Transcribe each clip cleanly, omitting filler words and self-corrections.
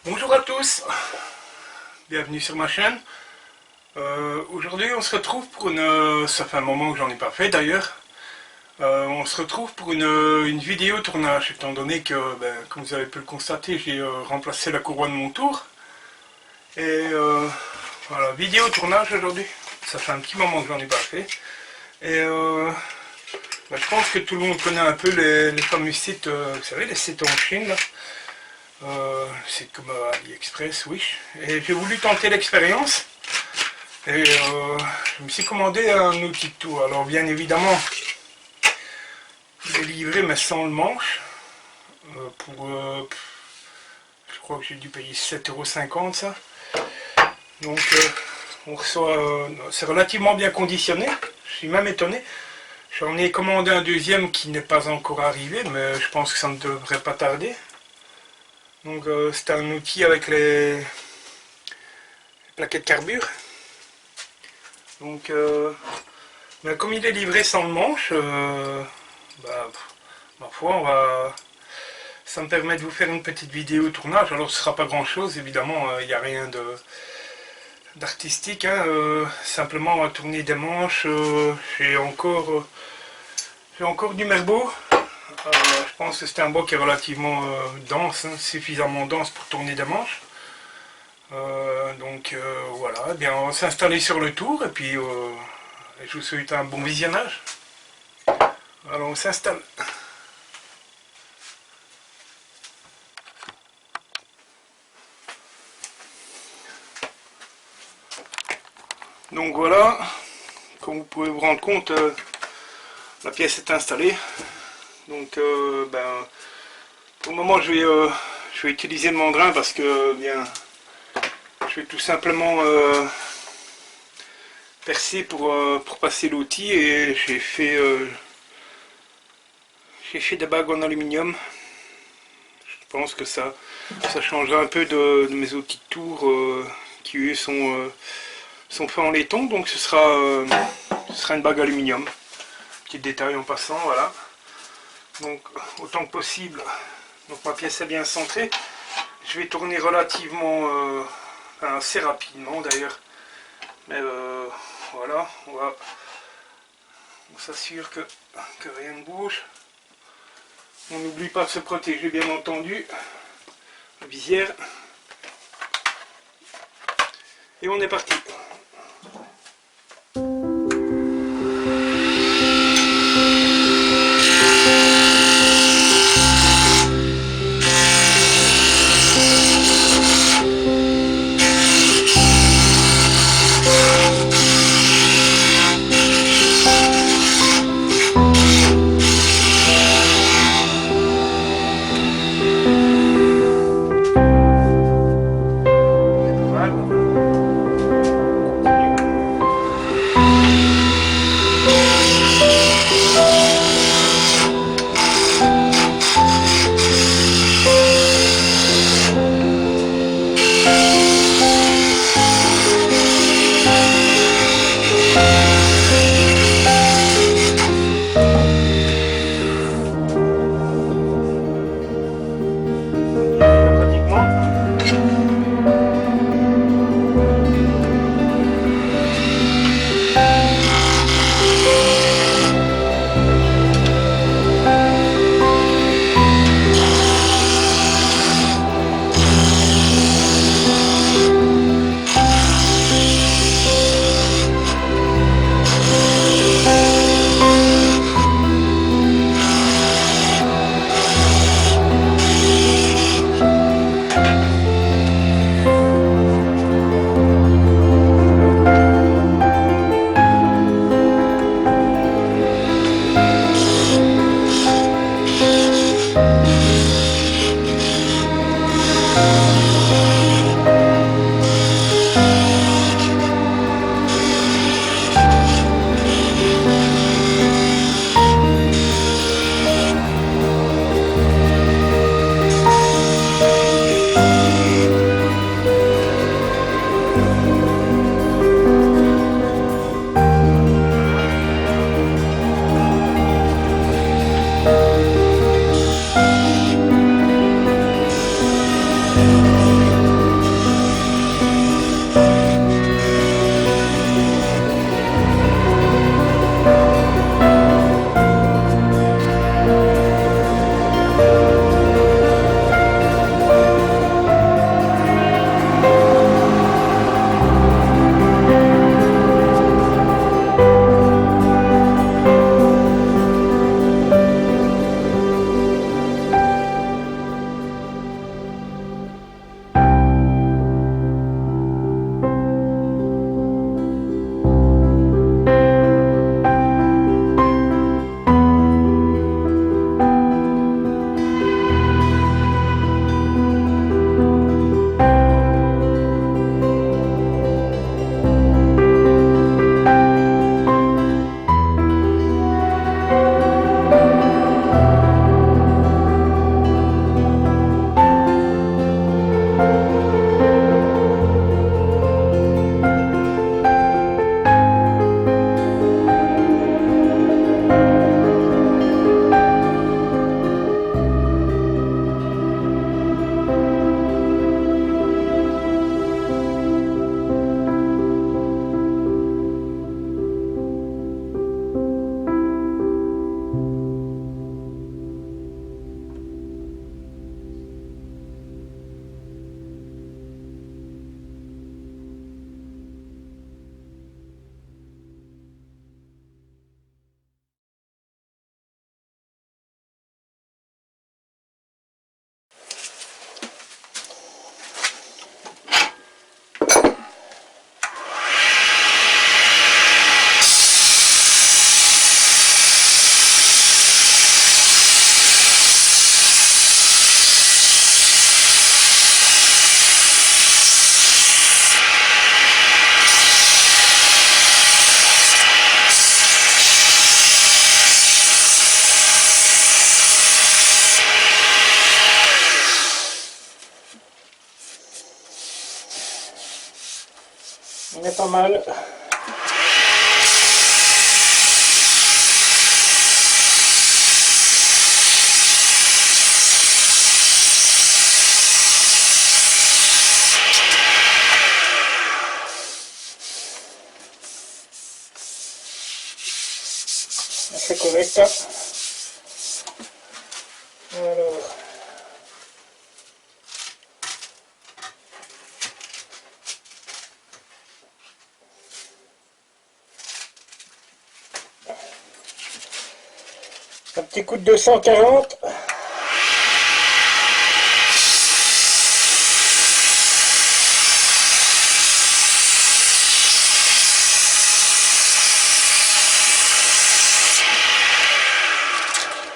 Bonjour à tous, bienvenue sur ma chaîne. Aujourd'hui on se retrouve pour ça fait un moment que j'en ai pas fait d'ailleurs. On se retrouve pour une vidéo tournage, étant donné que, comme vous avez pu le constater, j'ai remplacé la courroie de mon tour. Et voilà, vidéo tournage aujourd'hui. Ça fait un petit moment que j'en ai pas fait. Et je pense que tout le monde connaît un peu les fameux sites, vous savez, les sites en Chine là. C'est comme AliExpress, Wish. Et j'ai voulu tenter l'expérience. Et je me suis commandé un outil de tour. Alors bien évidemment, il est livré mais sans le manche. Je crois que j'ai dû payer 7,50 € ça. Donc on reçoit, c'est relativement bien conditionné. Je suis même étonné. J'en ai commandé un deuxième qui n'est pas encore arrivé, mais je pense que ça ne devrait pas tarder. Donc c'est un outil avec les plaquettes carbure. Donc comme il est livré sans le manche, ma foi, ça me permet de vous faire une petite vidéo tournage. Alors ce sera pas grand chose, évidemment, il n'y a rien d'artistique, hein, simplement on va tourner des manches. J'ai encore du merbeau. Je pense que c'est un bois qui est relativement dense, hein, suffisamment dense pour tourner des manches. Voilà, eh bien, on va s'installer sur le tour et puis je vous souhaite un bon visionnage. Alors on s'installe. Donc voilà, comme vous pouvez vous rendre compte, la pièce est installée. Donc pour le moment je vais utiliser le mandrin parce que je vais tout simplement percer pour passer l'outil, et j'ai fait des bagues en aluminium. Je pense que ça changera un peu de mes outils de tour qui eux sont faits en laiton, donc ce sera une bague aluminium. Petit détail en passant, voilà. Donc autant que possible, donc ma pièce est bien centrée. Je vais tourner relativement assez rapidement d'ailleurs, mais voilà, on s'assure que rien ne bouge. On n'oublie pas de se protéger, bien entendu, la visière, et on est parti. On est pas mal. C'est correct. Alors. Un petit coup de 240.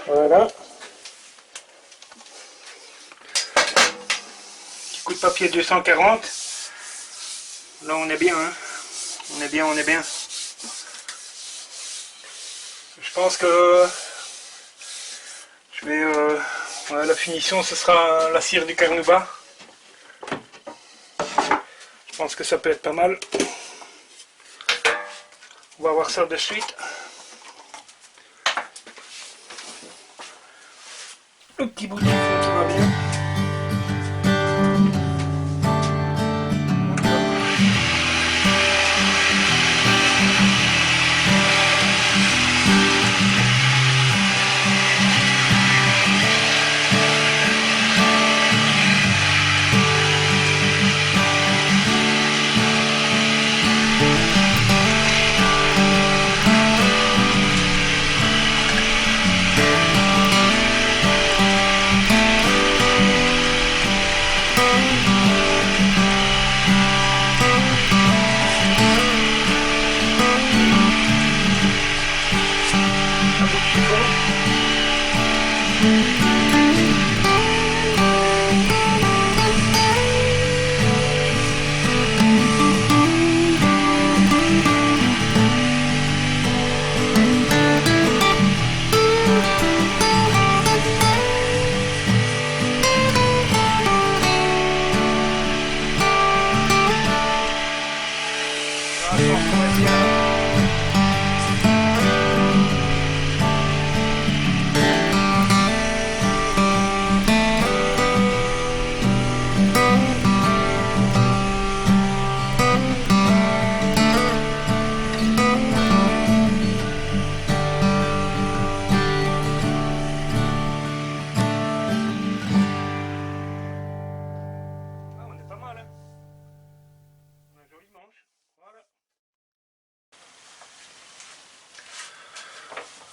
Voilà. Petit coup de papier 240. Là on est bien, hein. On est bien, on est bien. Je pense que je vais... ouais, la finition, ce sera la cire du Carnauba. Je pense que ça peut être pas mal. On va voir ça de suite. Le petit bout de fond qui va bien.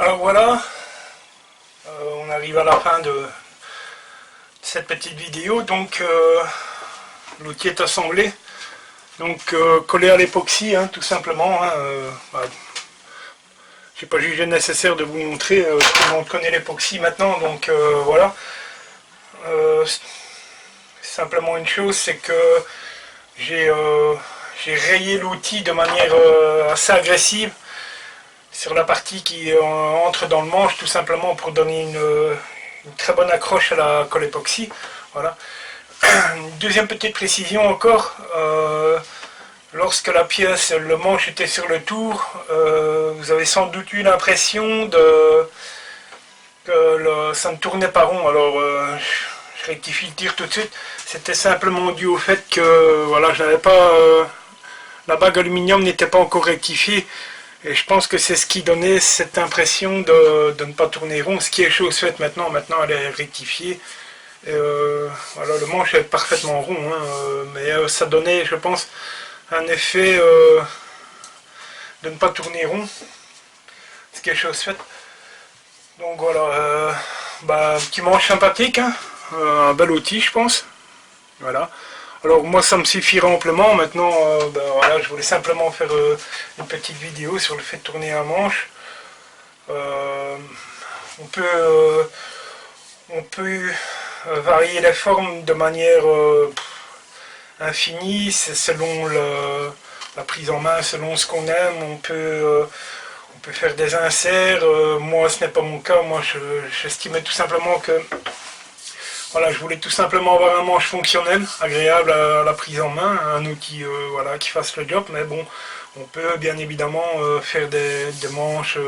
Alors voilà, on arrive à la fin de cette petite vidéo. Donc l'outil est assemblé, donc collé à l'époxy, hein, tout simplement. Hein, bah, j'ai pas jugé nécessaire de vous montrer, tout le monde connaît l'époxy maintenant, donc voilà. Simplement une chose, c'est que j'ai rayé l'outil de manière assez agressive sur la partie qui entre dans le manche, tout simplement pour donner une très bonne accroche à la colle époxy. Voilà. Une deuxième petite précision encore, lorsque la pièce, le manche était sur le tour, vous avez sans doute eu l'impression que ça ne tournait pas rond. Alors je rectifie le tir tout de suite. C'était simplement dû au fait que voilà, je n'avais pas la bague aluminium n'était pas encore rectifiée. Et je pense que c'est ce qui donnait cette impression de ne pas tourner rond, ce qui est chose faite maintenant. Maintenant elle est rectifiée. Voilà, le manche est parfaitement rond, hein, mais ça donnait, je pense, un effet de ne pas tourner rond, ce qui est chose faite. Donc voilà, bah, petit manche sympathique, hein, un bel outil je pense. Voilà. Alors moi ça me suffira amplement. Maintenant ben, voilà, je voulais simplement faire une petite vidéo sur le fait de tourner un manche. On peut varier les formes de manière infinie, c'est selon la prise en main, selon ce qu'on aime. On peut faire des inserts. Moi ce n'est pas mon cas. Moi j'estimais tout simplement que Voilà, je voulais tout simplement avoir un manche fonctionnel, agréable à la prise en main, un outil voilà, qui fasse le job, mais bon, on peut bien évidemment faire des manches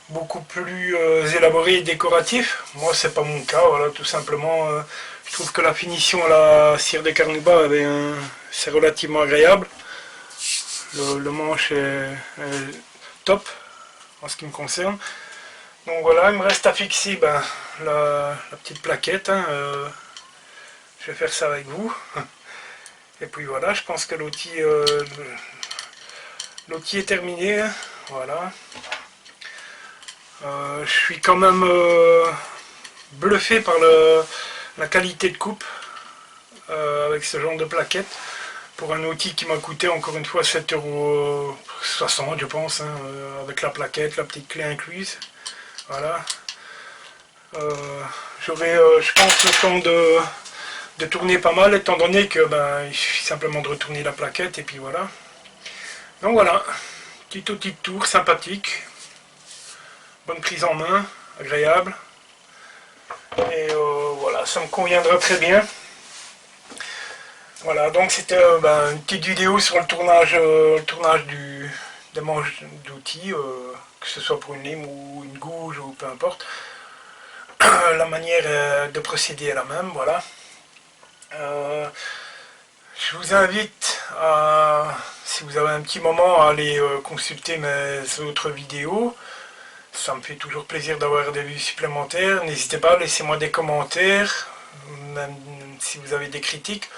beaucoup plus élaborés et décoratifs. Moi, c'est pas mon cas, voilà, tout simplement, je trouve que la finition à la cire de Carnauba, c'est relativement agréable. Le manche est top en ce qui me concerne. Donc voilà, il me reste à fixer la petite plaquette. Hein, je vais faire ça avec vous. Et puis voilà, je pense que l'outil est terminé. Voilà. Je suis quand même bluffé par la qualité de coupe avec ce genre de plaquette. Pour un outil qui m'a coûté encore une fois 7,60 € je pense, hein, avec la plaquette, la petite clé incluse. Voilà. J'aurai, je pense, le temps de tourner pas mal, étant donné que il suffit simplement de retourner la plaquette et puis voilà. Donc voilà, petit outil de tour sympathique, bonne prise en main, agréable. Et voilà, ça me conviendra très bien. Voilà, donc c'était une petite vidéo sur le tournage des manches d'outils, que ce soit pour une lime ou une gouge ou peu importe. La manière de procéder est la même, voilà. Je vous invite si vous avez un petit moment, à aller consulter mes autres vidéos. Ça me fait toujours plaisir d'avoir des vues supplémentaires. N'hésitez pas, laissez-moi des commentaires, même si vous avez des critiques.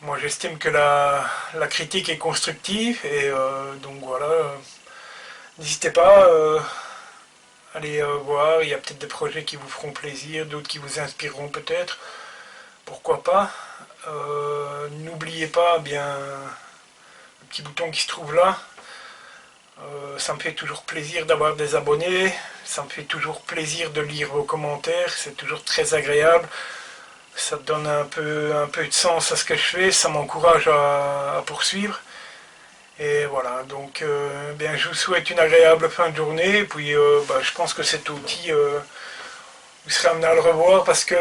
Moi j'estime que la critique est constructive et donc voilà, n'hésitez pas, allez voir, il y a peut-être des projets qui vous feront plaisir, d'autres qui vous inspireront peut-être, pourquoi pas. N'oubliez pas le petit bouton qui se trouve là, ça me fait toujours plaisir d'avoir des abonnés, ça me fait toujours plaisir de lire vos commentaires, c'est toujours très agréable. Ça donne un peu de sens à ce que je fais, ça m'encourage à poursuivre. Et voilà, donc je vous souhaite une agréable fin de journée. Et puis je pense que cet outil, vous serez amené à le revoir parce que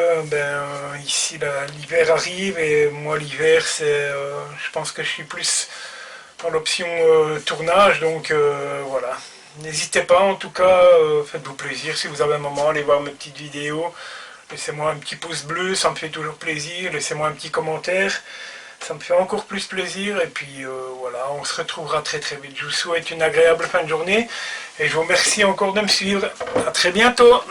ici l'hiver arrive et moi l'hiver je pense que je suis plus dans l'option tournage. Donc voilà, n'hésitez pas en tout cas, faites-vous plaisir si vous avez un moment, allez voir mes petites vidéos. Laissez-moi un petit pouce bleu, ça me fait toujours plaisir. Laissez-moi un petit commentaire, ça me fait encore plus plaisir. Et puis voilà, on se retrouvera très très vite. Je vous souhaite une agréable fin de journée et je vous remercie encore de me suivre. À très bientôt.